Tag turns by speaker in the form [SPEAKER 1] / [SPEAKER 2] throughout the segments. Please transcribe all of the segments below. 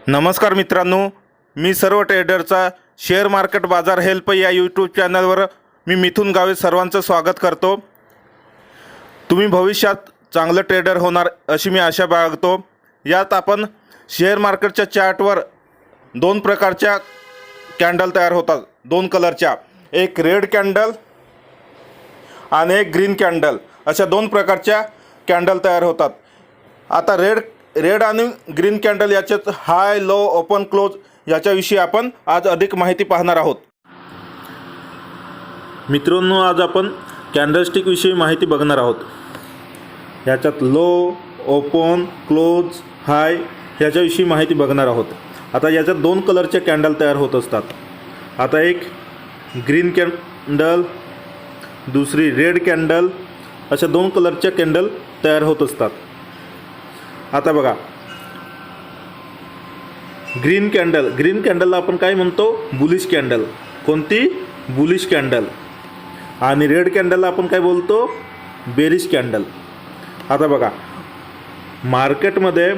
[SPEAKER 1] नमस्कार मित्रांनो, मी सर्व ट्रेडरचा शेअर मार्केट बाजार हेल्प या यूट्यूब चॅनलवर मी मिथुन गावे सर्वांचं स्वागत करतो। तुम्ही भविष्यात चांगलं ट्रेडर होणार अशी मी आशा बाळगतो। यात आपण शेअर मार्केटच्या चार्टवर दोन प्रकारच्या कॅन्डल तयार होतात, दोन कलरच्या, एक रेड कॅन्डल आणि एक ग्रीन कॅन्डल, अशा दोन प्रकारच्या कॅन्डल तयार होतात। आता रेड आणि ग्रीन कॅन्डल याच्यात हाय लो ओपन क्लोज याच्याविषयी आपण आज अधिक माहिती पाहणार आहोत। मित्रांनो, आज आपण कॅन्डलस्टिक विषयी माहिती बघणार आहोत। याच्यात लो ओपन क्लोज हाय याच्याविषयी माहिती बघणार आहोत। आता याच्यात दोन कलरचे कॅन्डल तयार होत असतात। आता एक ग्रीन कॅन्डल, दुसरी रेड कॅन्डल, अशा दोन कलरच्या कॅन्डल तयार होत असतात। आता बघा, ग्रीन कॅन्डलला आपण काय म्हणतो? Bullish candle. कोणती? Bullish candle. आणि रेड कॅन्डलला आपण काय बोलतो? Bearish candle. आता बघा, मार्केटमध्ये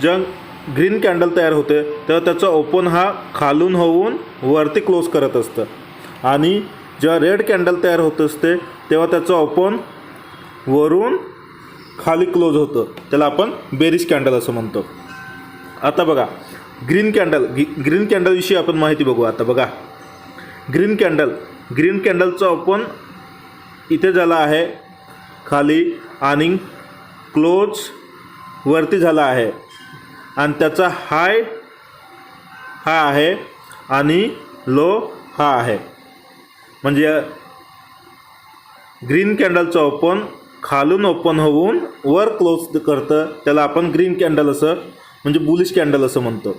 [SPEAKER 1] जेव्हा ग्रीन कॅन्डल तयार होते तेव्हा त्याचं ओपन हा खालून होऊन वरती क्लोज करत असतं, आणि जेव्हा रेड कॅन्डल तयार होत असते तेव्हा त्याचं ओपन वरून खाली क्लोज होतं, त्याला आपण बेरिश कॅन्डल असं म्हणतो। आता बघा, ग्रीन कॅन्डलविषयी आपण माहिती बघू। आता बघा, ग्रीन कॅन्डलचं ओपन इथे झाला आहे खाली, आणि क्लोज वरती झाला आहे, आणि त्याचा हाय हा आहे आणि लो हा आहे। म्हणजे ग्रीन कॅन्डलचं ओपन खालून ओपन होऊन वर क्लोज करतं, त्याला आपण ग्रीन कॅन्डल असं म्हणजे बुलिश कॅन्डल असं म्हणतो।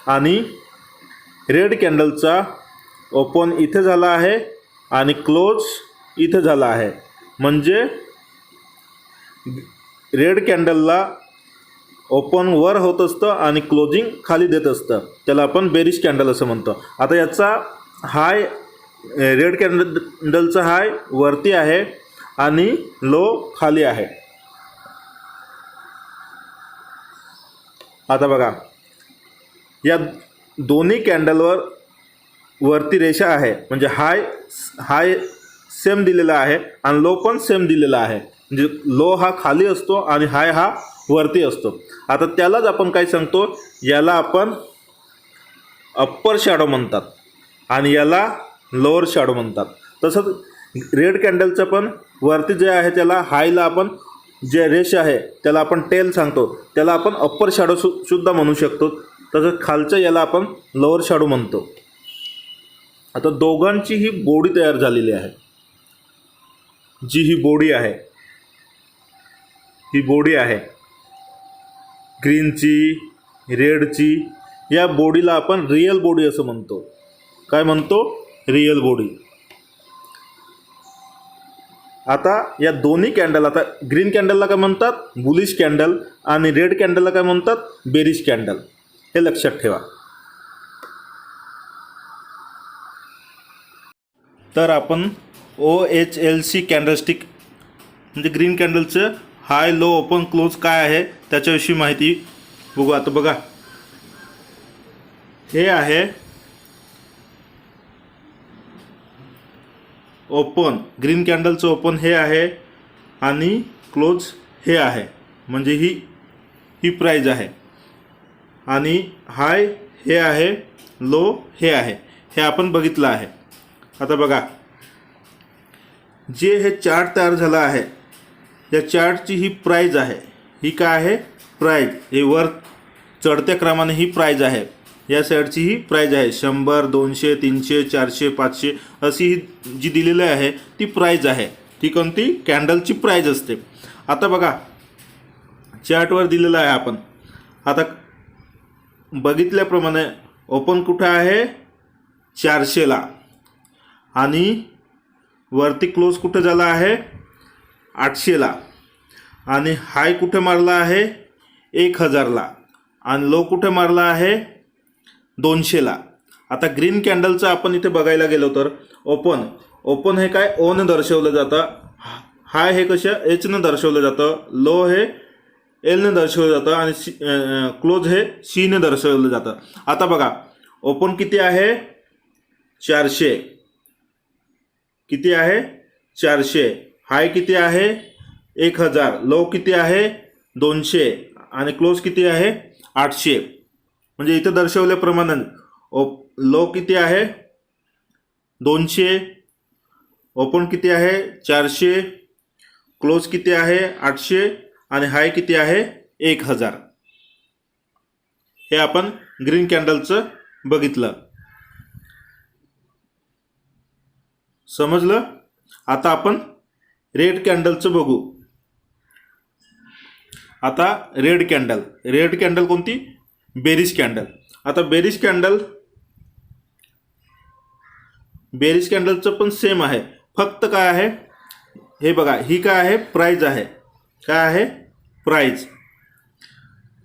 [SPEAKER 1] आणि रेड कॅन्डलचा ओपन इथे झाला आहे आणि क्लोज इथे झाला आहे, म्हणजे रेड कॅन्डलला ओपन वर होत असतं आणि क्लोजिंग खाली देत असतं, त्याला आपण बेरिश कॅन्डल असं म्हणतो। आता याचा हाय, रेड कॅन्डलचा हाय वरती आहे आणि लो खाली आहे। आता बघा, या दोन्ही कॅन्डलवर वरती रेषा आहे, म्हणजे हाय सेम दिलेला आहे आणि लो पण सेम दिलेला आहे। म्हणजे लो हा खाली असतो आणि हाय हा वरती असतो। आता त्यालाच आपण काय सांगतो? याला आपण अप्पर शॅडो म्हणतात आणि याला लोअर शॅडो म्हणतात। तसंच रेड कॅन्डलचं पण वरती जे आहे त्याला हायला आपण, जे रेष आहे त्याला आपण टेल सांगतो, त्याला आपण अप्पर शॅडो सुद्धा म्हणू शकतो। तसंच खालचं याला आपण लोअर शॅडो म्हणतो। आता दोघांची ही बॉडी तयार झालेली आहे, जी ही बॉडी आहे ग्रीनची, रेडची, या बॉडीला आपण रिअल बॉडी असं म्हणतो। काय म्हणतो? Real body. आता या दोन्ही कॅन्डल, आता ग्रीन कॅन्डलला काय म्हणतात? बुलिश कॅन्डल, आणि रेड कॅन्डलला काय म्हणतात? Bearish candle. हे लक्षात ठेवा। तर आपण OHLC कॅन्डलस्टिक म्हणजे ग्रीन कॅन्डलचं हाय लो ओपन क्लोज काय आहे त्याच्याविषयी माहिती बघू। आता बघा, हे आहे ओपन, ग्रीन कॅन्डलचं ओपन हे आहे आणि क्लोज हे आहे, म्हणजे ही प्राइस आहे, आणि हाय हे आहे, लो हे आहे, हे आपण बघितलं आहे। आता बघा, जे हे चार्ट तयार झाला आहे, या चार्टची ही प्राइस आहे, ही काय आहे? प्राइस। हे वर चढत्या क्रमाने ही प्राइस आहे, या साईडची ही प्राइस आहे। 100, 200, 300, 400, 500 अशी ही जी दिलेली आहे ती प्राइस आहे। ती कोणती? कॅन्डलची प्राइस असते। आता बघा, चार्टवर दिलेलं आहे आपण, आता बघितल्याप्रमाणे ओपन कुठं आहे? 400ला, आणि वरती क्लोज कुठं झाला आहे? 800ला, आणि हाय कुठे मारला आहे? 1000ला, आणि लो कुठे मारला आहे? 200ला। आता ग्रीन कॅन्डलचं आपण इथे बघायला गेलो तर ओपन हे काय? O ने दर्शवलं जातं, हाय हे कशा? H ने दर्शवलं जातं, लो हे एलने दर्शवलं जातं आणि क्लोज हे सीने दर्शवलं जातं. आता बघा ओपन किती आहे 400, किती आहे 400, हाय किती आहे 1000, लो किती आहे 200 आणि क्लोज किती आहे 800. म्हणजे इथं दर्शवल्याप्रमाणे लो किती आहे 200, ओपन किती आहे 400, क्लोज किती आहे 800 आणि हाय किती आहे 1000. हे आपण ग्रीन कॅन्डलचं बघितलं. समजलं. आता आपण रेड कॅन्डलचं बघू. आता रेड कॅन्डल कोणती बेरिश कॅन्डल. आता बेरिश कॅन्डलचं पण सेम आहे. फक्त काय आहे हे बघा, ही काय आहे प्राइस आहे. काय आहे प्राइस,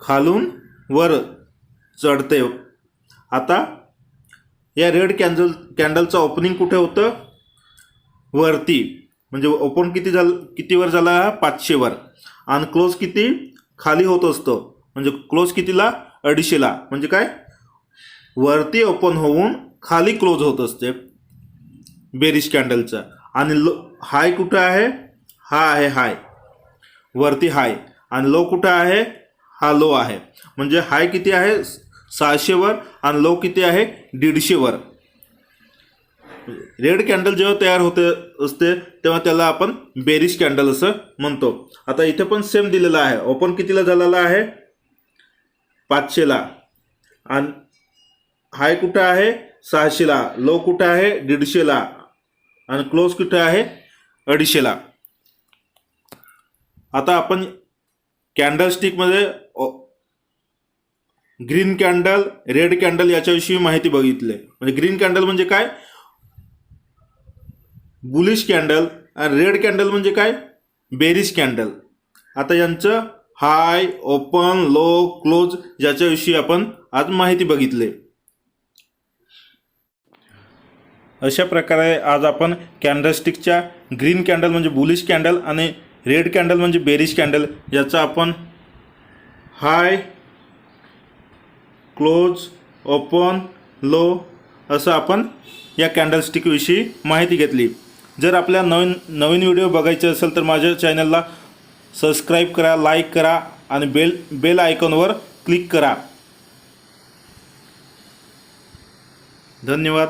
[SPEAKER 1] खालून वर चढते. आता या रेड कॅन्डलचं ओपनिंग कुठे होतं वरती, म्हणजे ओपन किती वर झाला 500 वर आणि क्लोज किती खाली होत असतो. म्हणजे क्लोज कितीला 250ला. म्हणजे काय वरती ओपन होऊन खाली क्लोज होत असते बेरिश कॅन्डलचा. आणि हाय कुठं आहे, हा आहे हाय, वरती हाय, आणि लो कुठं आहे, हा लो आहे. म्हणजे हाय किती आहे 600 वर आणि लो किती आहे 150 वर. रेड कॅन्डल जेव्हा तयार होते असते तेव्हा त्याला आपण बेरिश कॅन्डल असं म्हणतो. आता इथे पण सेम दिलेला आहे. ओपन कितीला झालेला आहे 500ला आणि हाय कुठं आहे 600ला, लो कुठं आहे 150ला आणि क्लोज कुठं आहे 250ला. आता आपण कॅन्डल स्टिकमध्ये ग्रीन कॅन्डल रेड कॅन्डल याच्याविषयी माहिती बघितली. म्हणजे ग्रीन कॅन्डल म्हणजे काय बुलिश कॅन्डल आणि रेड कॅन्डल म्हणजे काय बेरिश कॅन्डल. आता यांचं हाय ओपन लो क्लोज याच्याविषयी आपण आज माहिती बघितली. अशा प्रकारे आज आपण कॅन्डलस्टिकच्या ग्रीन कॅन्डल म्हणजे बुलिश कॅन्डल आणि रेड कॅन्डल म्हणजे बेरिश कॅन्डल याचा आपण हाय क्लोज ओपन लो असं आपण या कॅन्डलस्टिकविषयी माहिती घेतली. जर आपल्या नवीन व्हिडिओ बघायचे असेल तर माझ्या चॅनलला सबस्क्राईब करा, लाईक करा आणि बेल आयकॉनवर क्लिक करा. धन्यवाद.